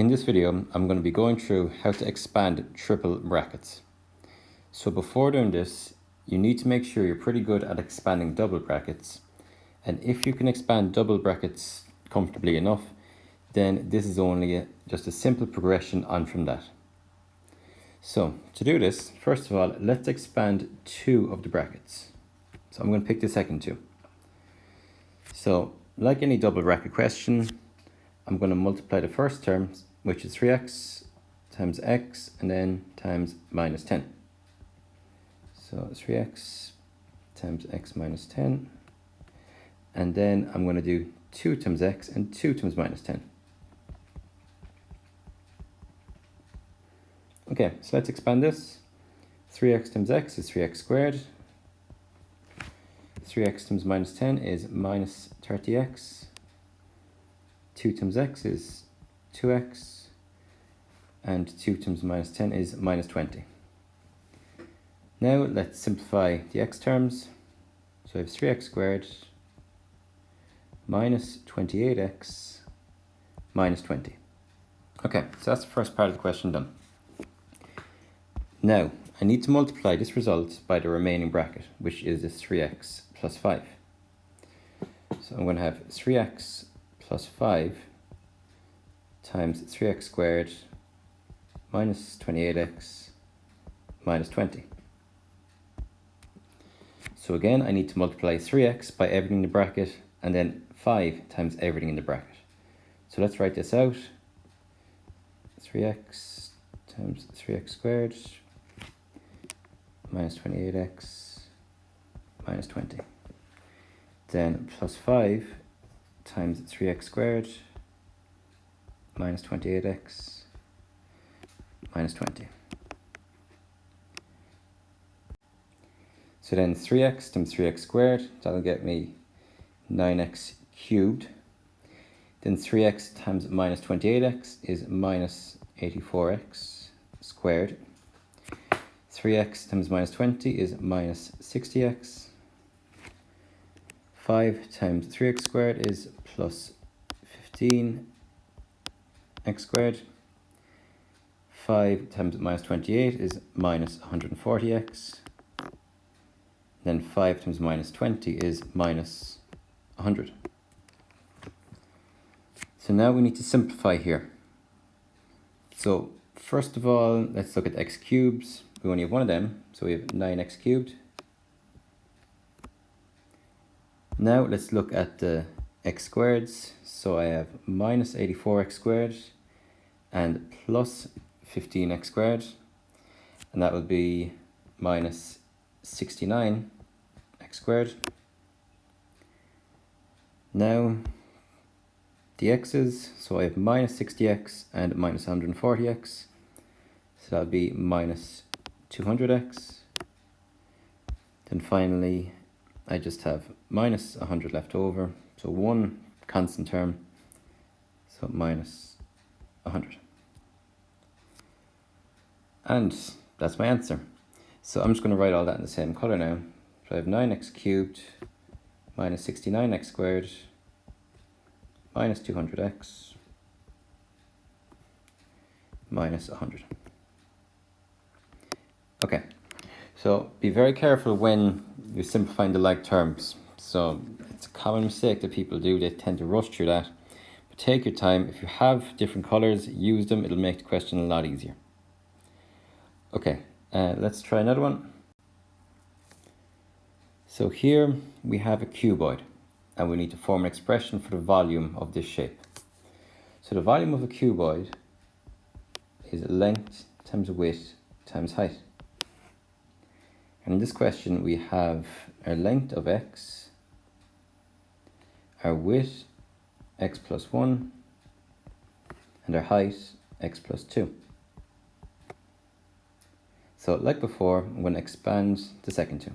In this video, I'm going to be going through how to expand triple brackets. So before doing this, you need to make sure you're pretty good at expanding double brackets. And if you can expand double brackets comfortably enough, then this is only just a simple progression on from that. So to do this, first of all, let's expand two of the brackets. So I'm going to pick the second two. So like any double bracket question, I'm going to multiply the first term, which is 3x times x, and then times minus 10. So 3x times x minus 10. And then I'm going to do 2 times x and 2 times minus 10. Okay, so let's expand this. 3x times x is 3x squared. 3x times minus 10 is minus 30x. 2 times x is 2x. And 2 times minus 10 is minus 20. Now let's simplify the x terms. So I have 3x squared minus 28x minus 20. Okay, so that's the first part of the question done. Now, I need to multiply this result by the remaining bracket, which is this 3x plus 5. So I'm going to have 3x plus 5 times 3x squared minus 28x minus 20. So again, I need to multiply 3x by everything in the bracket and then 5 times everything in the bracket. So let's write this out. 3x times 3x squared minus 28x minus 20. Then plus 5 times 3x squared minus 28x minus 20. So then 3x times 3x squared, that'll get me 9x cubed. Then 3x times minus 28x is minus 84x squared. 3x times minus 20 is minus 60x. 5 times 3x squared is plus 15x squared. 5 times minus 28 is minus 140x. Then 5 times minus 20 is minus 100. So now we need to simplify here. So first of all, let's look at x cubes. We only have one of them, so we have 9x cubed. Now let's look at the x squareds. So I have minus 84x squared and plus 15x squared. And that would be minus 69x squared. Now the x's, so I have minus 60x and minus 140x. So that would be minus 200x. Then finally, I just have minus 100 left over. So one constant term, so minus 100. And that's my answer. So I'm just going to write all that in the same color now. So I have 9x cubed minus 69x squared minus 200x minus 100. Okay, so be very careful when you're simplifying the like terms. So it's a common mistake that people do. They tend to rush through that. But take your time. If you have different colors, use them. It'll make the question a lot easier. Okay, let's try another one. So here we have a cuboid, and we need to form an expression for the volume of this shape. So the volume of a cuboid is length times width times height. And in this question, we have our length of x, our width, x plus 1, and our height, x plus 2. So like before, I'm going to expand the second two.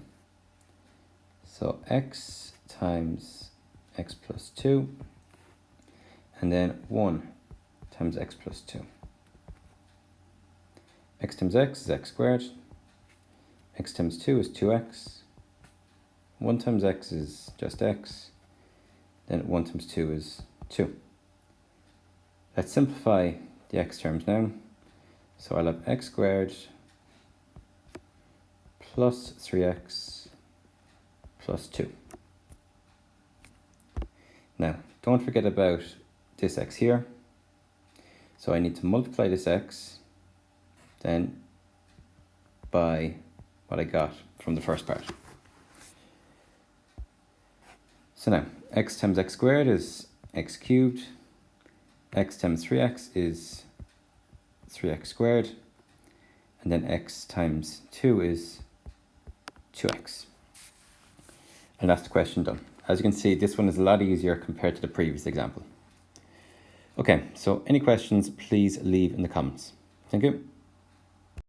So x times x plus 2, and then 1 times x plus 2. X times x is x squared. X times 2 is 2x. 1 times x is just x. Then 1 times 2 is 2. Let's simplify the x terms now. So I'll have x squared plus 3x plus 2. Now, don't forget about this x here. So I need to multiply this x then by what I got from the first part. So now, x times x squared is x cubed. X times 3x is 3x squared. And then x times 2 is 2x. And that's the question done. As you can see, this one is a lot easier compared to the previous example. Okay, so any questions, please leave in the comments. Thank you.